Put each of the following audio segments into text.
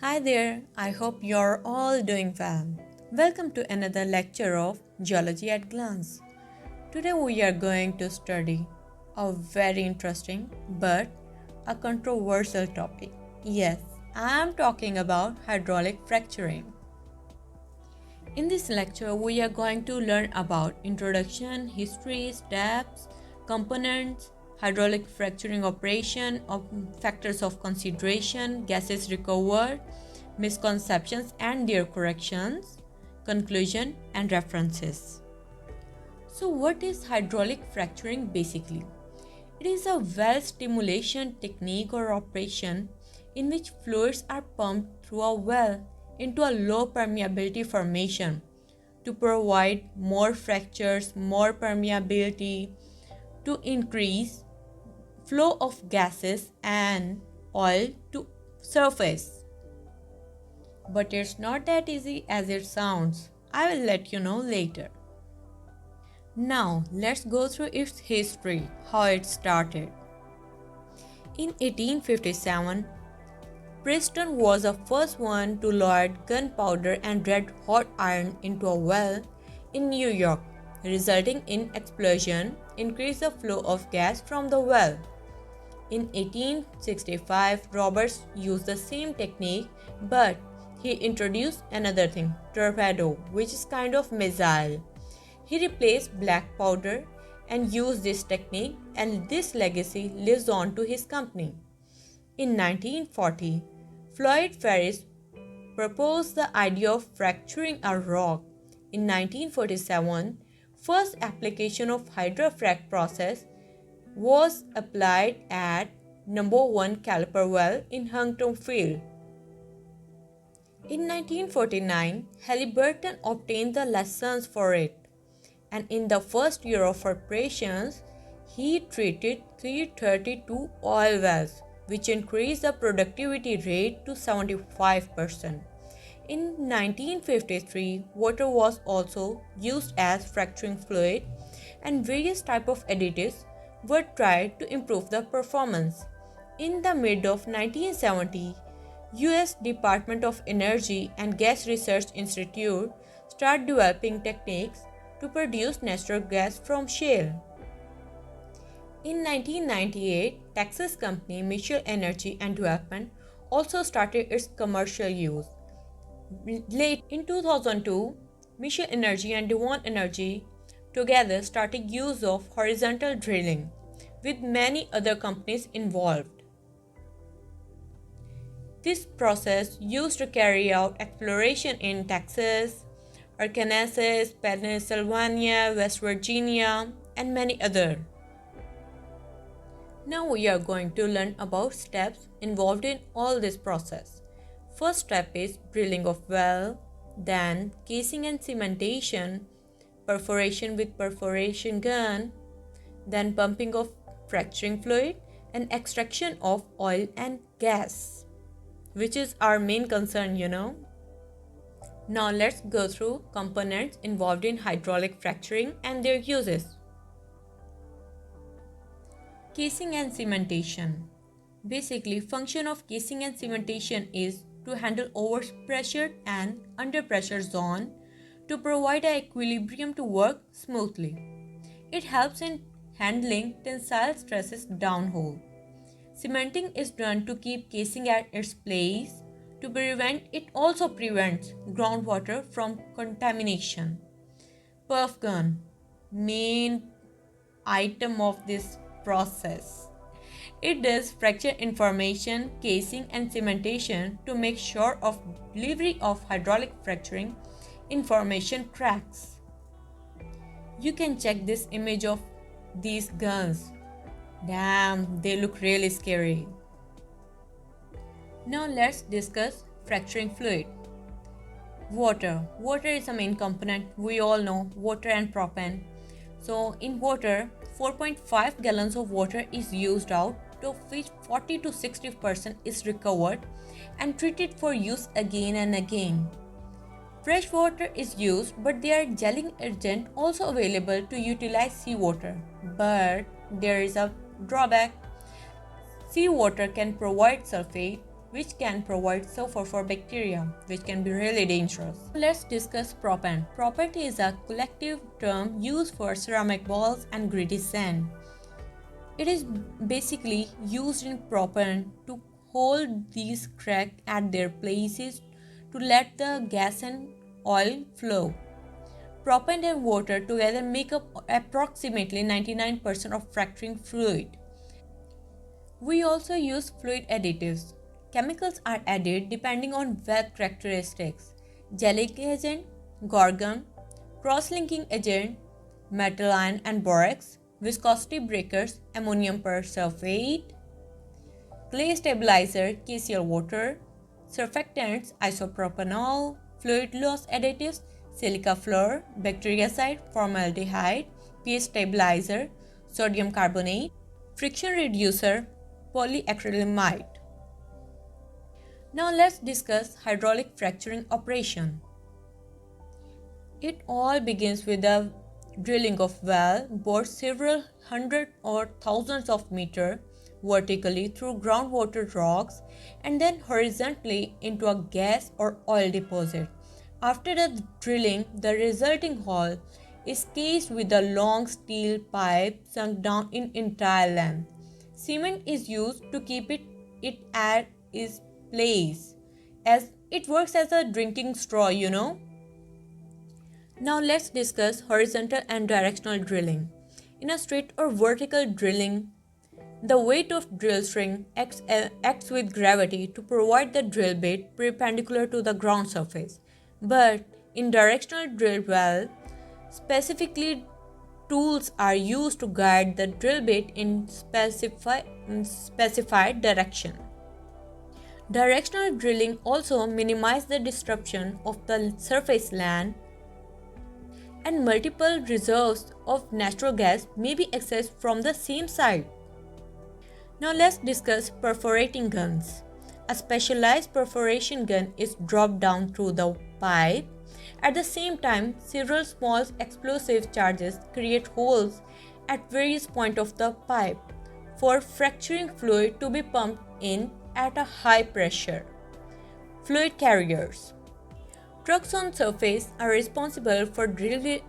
Hi there, I hope you're all doing well. Welcome to another lecture of Geology at Glance. Today we are going to study a very interesting but a controversial topic. Yes, I am talking about hydraulic fracturing. In this lecture, we are going to learn about introduction, history, steps, components, hydraulic fracturing operation, factors of consideration, gases recovered, misconceptions and their corrections, conclusion and references. So what is hydraulic fracturing basically? It is a well stimulation technique or operation in which fluids are pumped through a well into a low permeability formation to provide more fractures, more permeability, to increase flow of gases and oil to surface. But it's not that easy as it sounds. I will let you know later. Now, let's go through its history, how it started. In 1857, Preston was the first one to load gunpowder and red hot iron into a well in New York, resulting in explosion, increased the flow of gas from the well. In 1865, Roberts used the same technique, but he introduced another thing, torpedo, which is kind of missile. He replaced black powder and used this technique, and this legacy lives on to his company. In 1940, Floyd Ferris proposed the idea of fracturing a rock. In 1947, first application of hydrofrac process was applied at number 1 caliper well in Huntington Field. In 1949, Halliburton obtained the license for it, and in the first year of operations, he treated 332 oil wells, which increased the productivity rate to 75%. In 1953, water was also used as fracturing fluid, and various types of additives were tried to improve the performance. In the mid of 1970, US Department of Energy and Gas Research Institute started developing techniques to produce natural gas from shale. In 1998, Texas company Mitchell Energy and Development also started its commercial use. Late in 2002, Mitchell Energy and Devon Energy together started use of horizontal drilling, with many other companies involved. This process used to carry out exploration in Texas, Arkansas, Pennsylvania, West Virginia, and many others. Now we are going to learn about steps involved in all this process. First step is drilling of well, then casing and cementation, perforation with perforation gun, then pumping of fracturing fluid, and extraction of oil and gas, which is our main concern, Now let's go through components involved in hydraulic fracturing and their uses. Casing and cementation. Basically, function of casing and cementation is to handle overpressure and underpressure zone to provide an equilibrium to work smoothly. It helps in handling tensile stresses downhole. Cementing is done to keep casing at its place. To prevent, it also prevents groundwater from contamination. Perf gun, main item of this process. It does fracture information, casing and cementation to make sure of delivery of hydraulic fracturing information cracks. You can check this image of these guns. Damn, they look really scary. Now let's discuss fracturing fluid. Water. Water is a main component. We all know water and propane. So in water, 4.5 gallons of water is used out, of which 40 to 60% is recovered and treated for use again and again. Fresh water is used, but there are gelling agent also available to utilize seawater. But there is a drawback. Seawater can provide sulfate, which can provide sulfur for bacteria, which can be really dangerous. Let's discuss propellant. Propellant is a collective term used for ceramic balls and gritty sand. It is basically used in propellant to hold these cracks at their places to let the gas and oil flow. Propellant and water together make up approximately 99% of fracturing fluid. We also use fluid additives. Chemicals are added depending on well characteristics: gelic agent, gorgon, cross-linking agent, metal iron and borax, viscosity breakers, ammonium persulfate, clay stabilizer, KCl water, surfactants, isopropanol, fluid loss additives, silica fluor, bactericide, formaldehyde, pH stabilizer, sodium carbonate, friction reducer, polyacrylamide. Now let's discuss hydraulic fracturing operation. It all begins with the drilling of well bored several hundred or thousands of meters vertically through groundwater rocks and then horizontally into a gas or oil deposit. After the drilling, the resulting hole is cased with a long steel pipe sunk down in entire length. Cement is used to keep it at its place, as it works as a drinking straw. Now let's discuss horizontal and directional drilling. In a straight or vertical drilling, the weight of drill string acts with gravity to provide the drill bit perpendicular to the ground surface. But in directional drill well, specifically tools are used to guide the drill bit in specified direction. Directional drilling also minimizes the disruption of the surface land, and multiple reserves of natural gas may be accessed from the same site. Now let's discuss perforating guns. A specialized perforation gun is dropped down through the pipe. At the same time, several small explosive charges create holes at various points of the pipe for fracturing fluid to be pumped in at a high pressure. Fluid carriers. Trucks on surface are responsible for delivering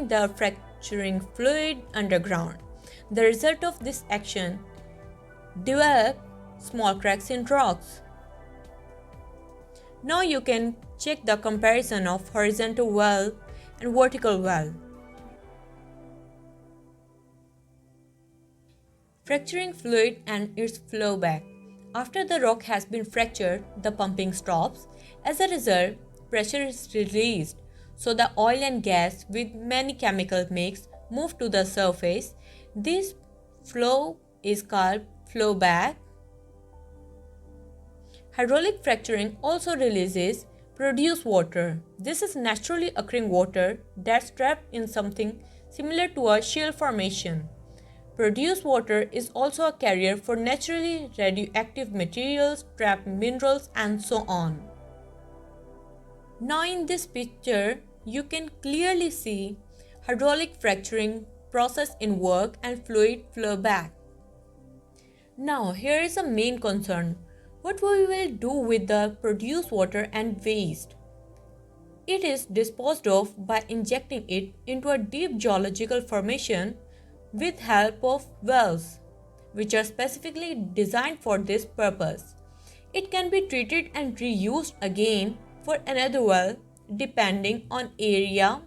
the fracturing fluid underground. The result of this action develop small cracks in rocks. Now you can check the comparison of horizontal well and vertical well. Fracturing fluid and its flowback. After the rock has been fractured, the pumping stops. As a result, pressure is released, so the oil and gas with many chemical mix move to the surface. This flow is called flowback. Hydraulic fracturing also releases produced water. This is naturally occurring water that's trapped in something similar to a shale formation. Produced water is also a carrier for naturally radioactive materials, trapped minerals, and so on. Now in this picture, you can clearly see hydraulic fracturing process in work and fluid flow back. Now here is a main concern. What we will do with the produced water and waste? It is disposed of by injecting it into a deep geological formation with help of wells, which are specifically designed for this purpose. It can be treated and reused again for another well depending on area,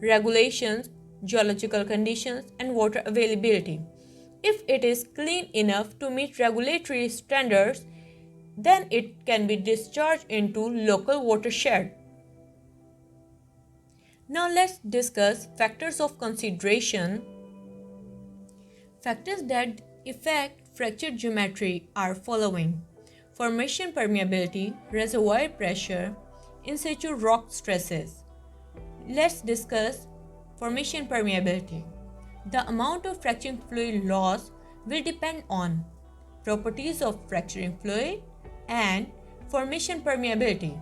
regulations, geological conditions, and water availability. If it is clean enough to meet regulatory standards, then it can be discharged into local watershed. Now let's discuss factors of consideration. Factors that affect fracture geometry are following: formation permeability, reservoir pressure, in situ rock stresses. Let's discuss formation permeability. The amount of fracturing fluid loss will depend on properties of fracturing fluid and formation permeability.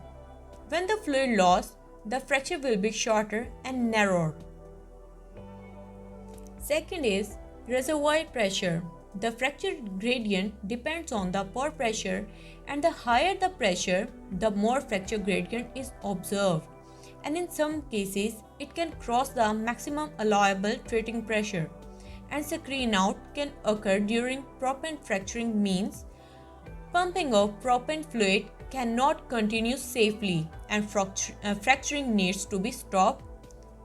When the fluid loss, the fracture will be shorter and narrower. Second is reservoir pressure. The fracture gradient depends on the pore pressure, and the higher the pressure, the more fracture gradient is observed. And in some cases, it can cross the maximum allowable treating pressure, and screen out can occur during propellant fracturing means pumping of propellant fluid cannot continue safely and fracturing needs to be stopped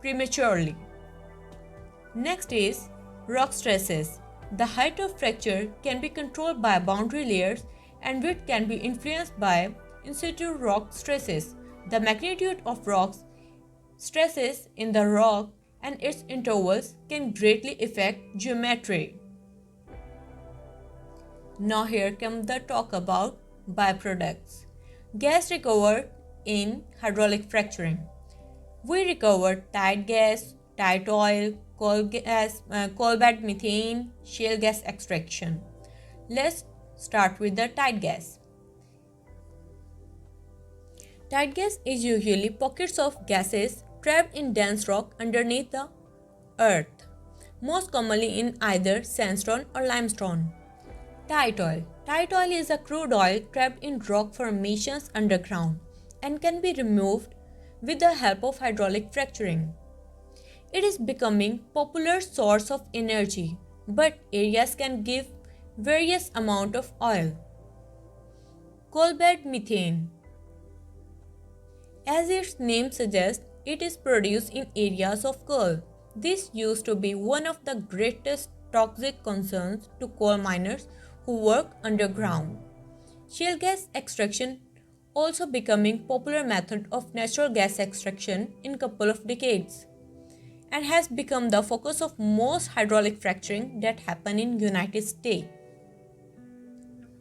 prematurely. Next is rock stresses. The height of fracture can be controlled by boundary layers and width can be influenced by in situ rock stresses. The magnitude of rocks stresses in the rock and its intervals can greatly affect geometry. Now here comes the talk about byproducts. Gas recovered in hydraulic fracturing. We recover tight gas, tight oil, coal bed methane, shale gas extraction. Let's start with the tight gas. Tight gas is usually pockets of gases trapped in dense rock underneath the earth, most commonly in either sandstone or limestone. Tight oil. Tight oil is a crude oil trapped in rock formations underground and can be removed with the help of hydraulic fracturing. It is becoming popular source of energy, but areas can give various amount of oil. Coal bed methane. As its name suggests, it is produced in areas of coal. This used to be one of the greatest toxic concerns to coal miners who work underground. Shale gas extraction also becoming popular method of natural gas extraction in couple of decades and has become the focus of most hydraulic fracturing that happen in United States.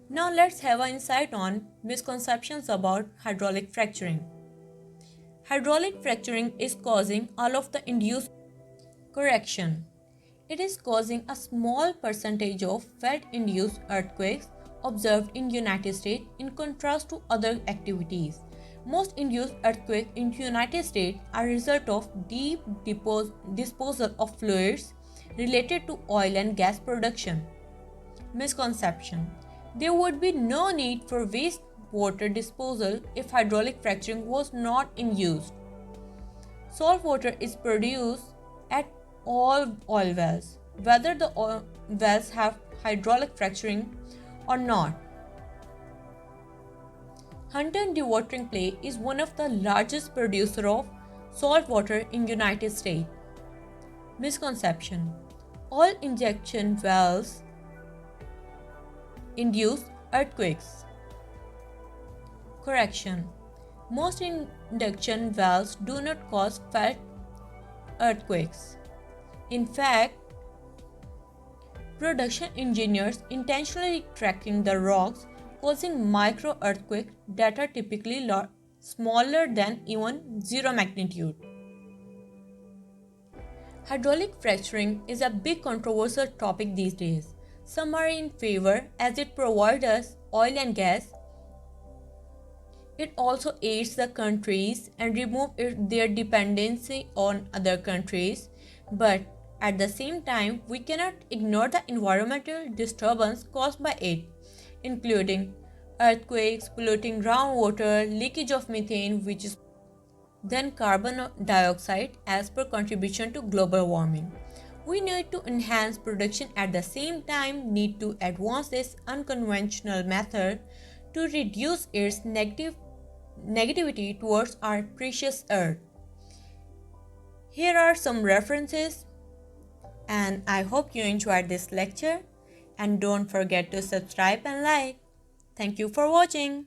Now let's have an insight on misconceptions about hydraulic fracturing. Hydraulic fracturing is causing all of the induced correction. It is causing a small percentage of fault-induced earthquakes observed in United States in contrast to other activities. Most induced earthquakes in United States are a result of deep disposal of fluids related to oil and gas production. Misconception. There would be no need for wastewater disposal if hydraulic fracturing was not in use. Salt water is produced at all oil wells, whether the oil wells have hydraulic fracturing or not. Hunter dewatering play is one of the largest producer of salt water in United States. Misconception. Oil injection wells induce earthquakes. Correction. Most induction wells do not cause fault earthquakes. In fact, production engineers intentionally tracking the rocks causing micro earthquakes that are typically smaller than even 0 magnitude. Hydraulic fracturing is a big controversial topic these days. Some are in favor as it provides us oil and gas. It also aids the countries and removes their dependency on other countries. But at the same time, we cannot ignore the environmental disturbance caused by it, including earthquakes, polluting groundwater, leakage of methane, which is then carbon dioxide as per contribution to global warming. We need to enhance production at the same time need to advance this unconventional method to reduce its negativity towards our precious earth. Here are some references, and I hope you enjoyed this lecture, and don't forget to subscribe and like. Thank you for watching.